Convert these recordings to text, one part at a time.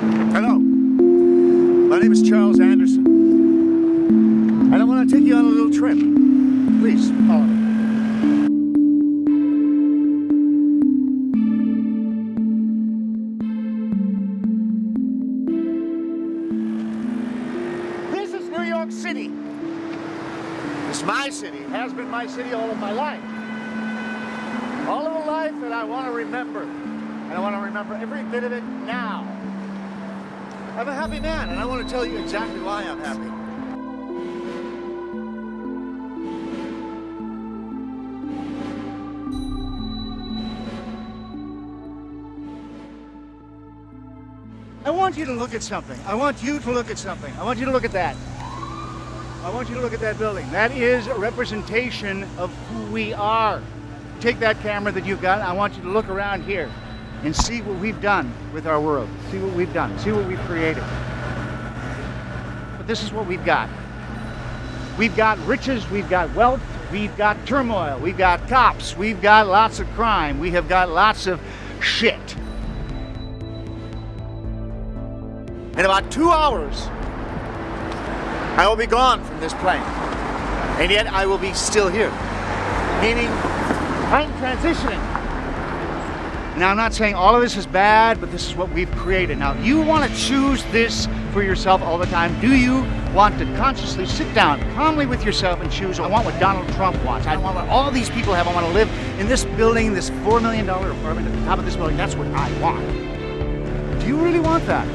Hello, my name is Charles Anderson, and I want to take you on a little trip. Please, follow me. This is New York City. It's my city. It has been my city all of my life. All of a life that I want to remember. And I want to remember every bit of it now. I'm a happy man, and I want to tell you exactly why I'm happy. I want you to look at something. I want you to look at something. I want you to look at that. I want you to look at that building. That is a representation of who we are. Take that camera that you've got. I want you to look around here and see what we've done with our world. See what we've done. See what we've created. But this is what we've got. We've got riches, we've got wealth, we've got turmoil, we've got cops, we've got lots of crime, we have got lots of shit. In about 2 hours, I will be gone from this plane. And yet I will be still here. Meaning, I'm transitioning. Now, I'm not saying all of this is bad, but this is what we've created. Now, you want to choose this for yourself all the time. Do you want to consciously sit down calmly with yourself and choose, I want what Donald Trump wants. I want what all these people have. I want to live in this building, this $4 million apartment at the top of this building. That's what I want. Do you really want that?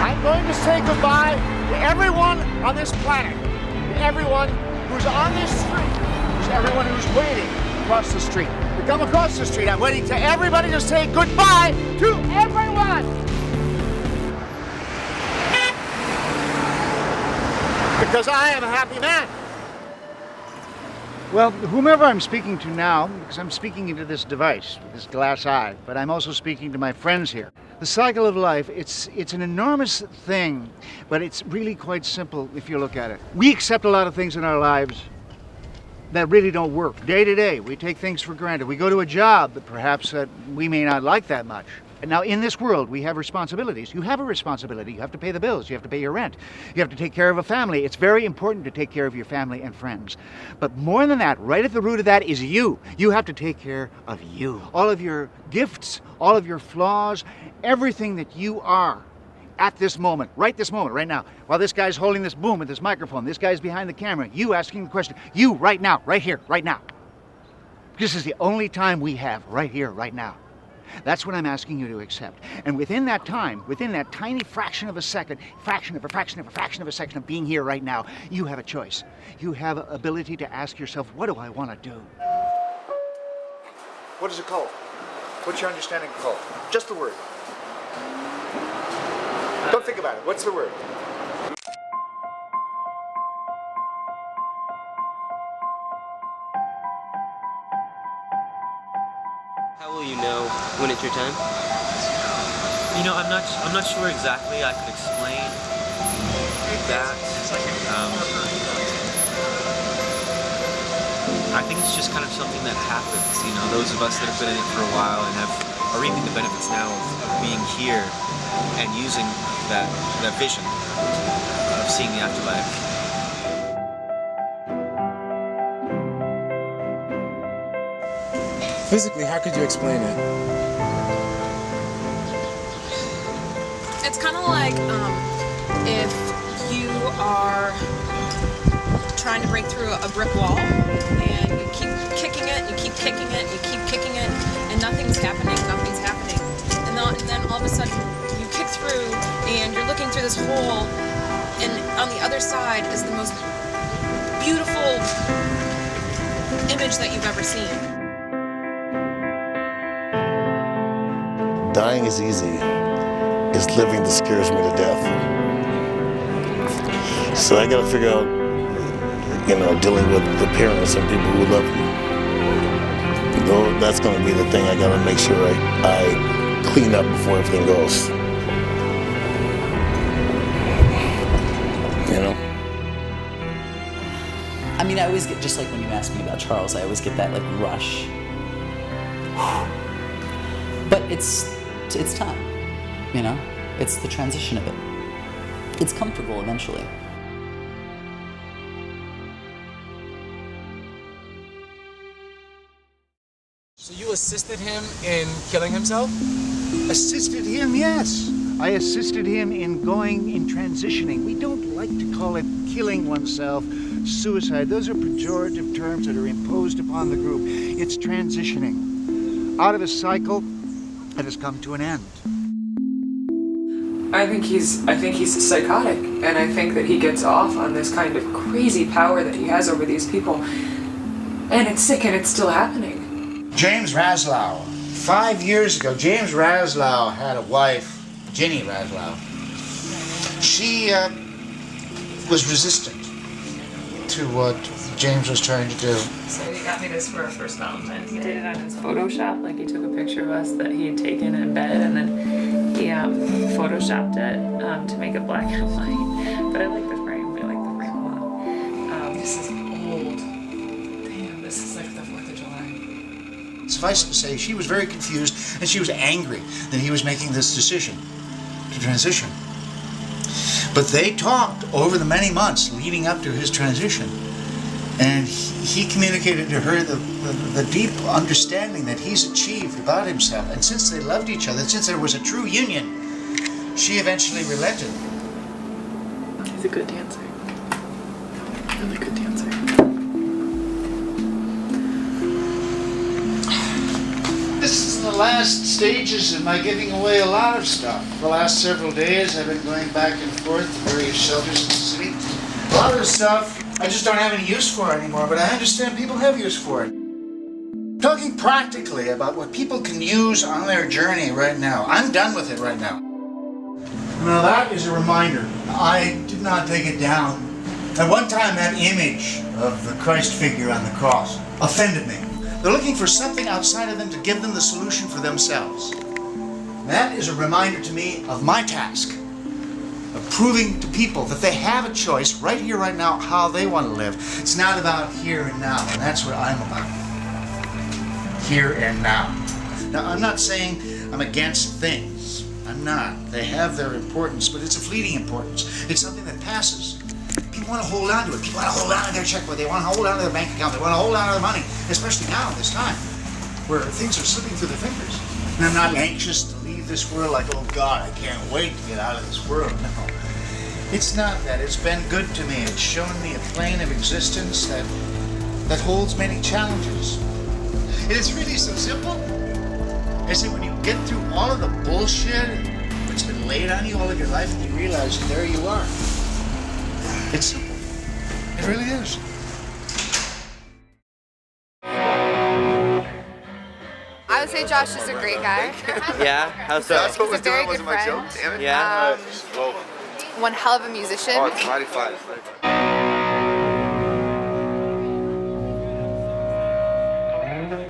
I'm going to say goodbye to everyone on this planet. To everyone who's on this street. To everyone who's waiting across the street. To come across the street, I'm waiting to everybody to say goodbye to everyone! Because I am a happy man. Well, whomever I'm speaking to now, because I'm speaking into this device, this glass eye, but I'm also speaking to my friends here. The cycle of life, it's an enormous thing, but it's really quite simple if you look at it. We accept a lot of things in our lives that really don't work. Day to day, we take things for granted. We go to a job that perhaps that we may not like that much. And now in this world, we have responsibilities. You have a responsibility. You have to pay the bills. You have to pay your rent. You have to take care of a family. It's very important to take care of your family and friends. But more than that, right at the root of that is you. You have to take care of you. All of your gifts, all of your flaws, everything that you are at this moment, right now, while this guy's holding this boom with this microphone, this guy's behind the camera, you asking the question, you right now, right here, right now. This is the only time we have, right here, right now. That's what I'm asking you to accept. And within that time, within that tiny fraction of a second, fraction of a second of being here right now, you have a choice. You have an ability to ask yourself, what do I want to do? What is a cult? What's your understanding of cult? Just the word. Don't think about it. What's the word? How will you know when it's your time? You know, I'm not sure exactly. I could explain that. I think it's just kind of something that happens. You know, those of us that have been in it for a while and are reaping the benefits now of being here and using that vision of seeing the afterlife. Physically, how could you explain it? It's kind of like if you are trying to break through a brick wall and you keep kicking it, you keep kicking it, you keep kicking it, and nothing's happening. And then all of a sudden you kick through and you're looking through this hole, and on the other side is the most beautiful image that you've ever seen. Dying is easy. It's living that scares me to death. So I gotta figure out, you know, dealing with the parents and people who love you. You know, that's gonna be the thing I gotta make sure I clean up before everything goes. You know? I mean, I always get, just like when you ask me about Charles, I always get that like rush. But it's it's time, you know? It's the transition of it. It's comfortable eventually. So you assisted him in killing himself? Assisted him, yes. I assisted him in transitioning. We don't like to call it killing oneself, suicide. Those are pejorative terms that are imposed upon the group. It's transitioning out of a cycle that has come to an end. I think he's psychotic, and I think that he gets off on this kind of crazy power that he has over these people. And it's sick, and it's still happening. James RAZLOW. 5 years ago, James RAZLOW had a wife, Ginny RAZLOW. She was resistant to what James was trying to do. So he got me this for our first Valentine's Day. He did it on his Photoshop, like he took a picture of us that he had taken in bed, and then he Photoshopped it to make it black and white. But I like the frame. I like the frame a lot. This is old. Damn, this is like the 4th of July. Suffice it to say, she was very confused and she was angry that he was making this decision to transition. But they talked over the many months leading up to his transition, and he communicated to her the deep understanding that he's achieved about himself. And since they loved each other, since there was a true union, she eventually relented. He's a good dancer. Really good dancer. This is the last stages of my giving away a lot of stuff. The last several days I've been going back and forth to various shelters in the city. A lot of the stuff I just don't have any use for anymore, but I understand people have use for it. Talking practically about what people can use on their journey right now. I'm done with it right now. Now that is a reminder. I did not take it down. At one time that image of the Christ figure on the cross offended me. They're looking for something outside of them to give them the solution for themselves. That is a reminder to me of my task of proving to people that they have a choice right here, right now, how they want to live. It's not about here and now, and that's what I'm about. Here and now. Now, I'm not saying I'm against things. I'm not. They have their importance, but it's a fleeting importance. It's something that passes. People want to hold on to it. People want to hold on to their checkbook. They want to hold on to their bank account. They want to hold on to their money, especially now, this time, where things are slipping through their fingers. And I'm not anxious to leave this world like, oh God, I can't wait to get out of this world. No. It's not that. It's been good to me. It's shown me a plane of existence that holds many challenges. And it's really so simple. Is that when you get through all of the bullshit that's been laid on you all of your life and you realize there you are. It's simple. It really is. I would say Josh is a great guy. Yeah? How so? He's a very good friend. Yeah? One hell of a musician. Oh, it's 95.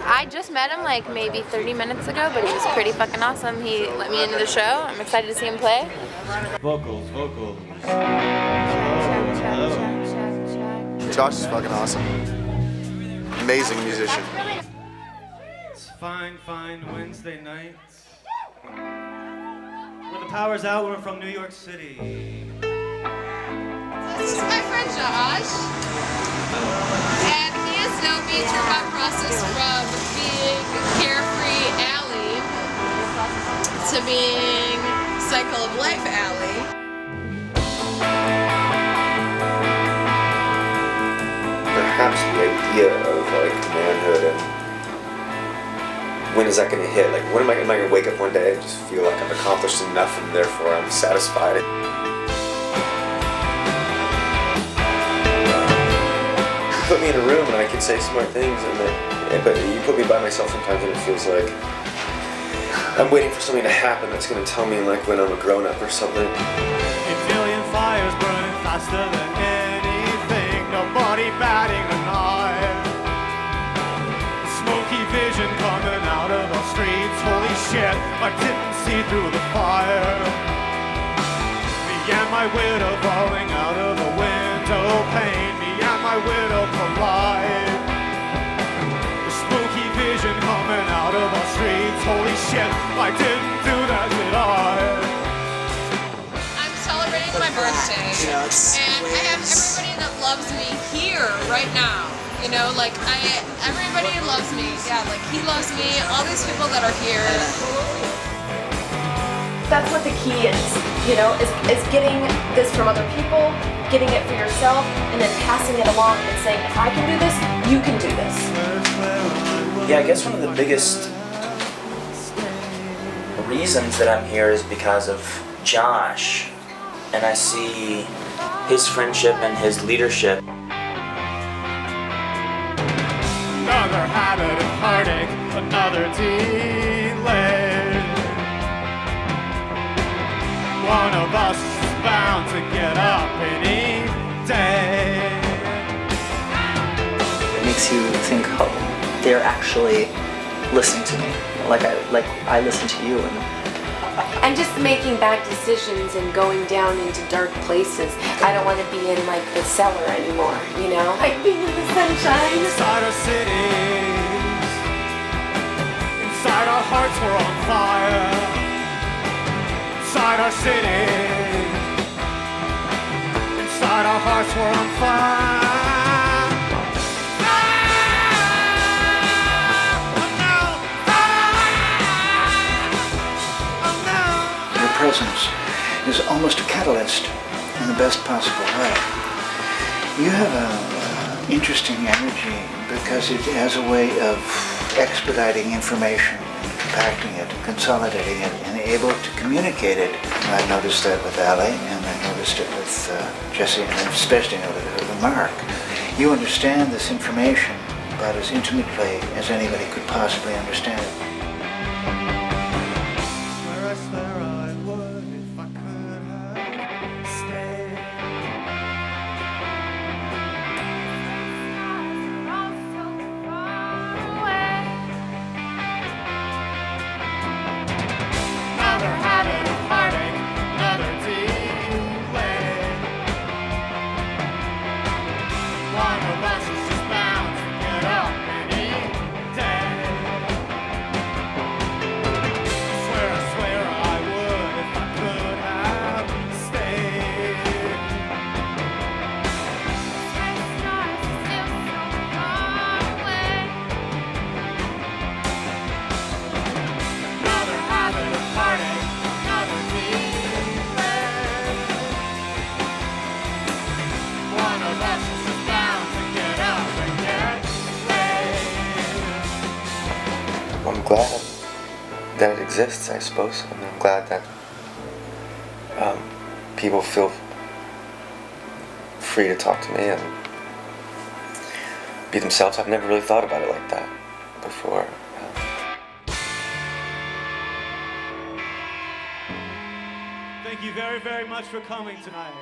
I just met him like maybe 30 minutes ago, but he was pretty fucking awesome. He let me into the show. I'm excited to see him play. Vocals. Josh is fucking awesome. Amazing musician. It's fine Wednesday nights. When the power's out, we're from New York City. This is my friend Josh, and he has known me through my process from being Carefree Alley to being Cycle of Life Alley. Perhaps the idea of like manhood and when is that going to hit? Like, when am I going to wake up one day and just feel like I've accomplished enough and therefore I'm satisfied? You put me in a room and I can say smart things, but you put me by myself sometimes and it feels like I'm waiting for something to happen that's going to tell me like when I'm a grown-up or something. A billion fires burning faster than anything, nobody batting an eye. Smoky vision coming out of the streets, holy shit, I didn't see through the fire. Me and my widow falling out of the window pane, me and my widow collide. The smoky vision coming out of the streets, holy shit, I didn't do that. birthday. You know, it's And I have everybody that loves me here right now. You know, like everybody loves me. Yeah, like he loves me. All these people that are here. That's what the key is, you know, is getting this from other people, getting it for yourself, and then passing it along and saying, if I can do this, you can do this. Yeah, I guess one of the biggest reasons that I'm here is because of Josh, and I see his friendship and his leadership. Another habit of heartache, another delay. One of us is bound to get up any day. It makes you think, oh, they're actually listening to me, like I listen to you. I'm just making bad decisions and going down into dark places. I don't want to be in like the cellar anymore, you know? Like being in the sunshine. Inside our cities, inside our hearts we're on fire. Inside our cities, inside our hearts we're on fire. Your presence is almost a catalyst in the best possible way. You have an interesting energy because it has a way of expediting information, compacting it, consolidating it, and able to communicate it. I noticed that with Ali, and I noticed it with Jesse, and especially noticed it with Mark. You understand this information about as intimately as anybody could possibly understand it. I swear I would if I could have stayed. Another habit of heartache, another delay. One of us is just bound to get up any day. I swear I would if I could have stayed. Another habit of heartache, another delay. One of us is just bound to get up and get laid. I'm glad that it exists, I suppose, and I'm glad that people feel free to talk to me and be themselves. I've never really thought about it like that before. Thank you very, very much for coming tonight.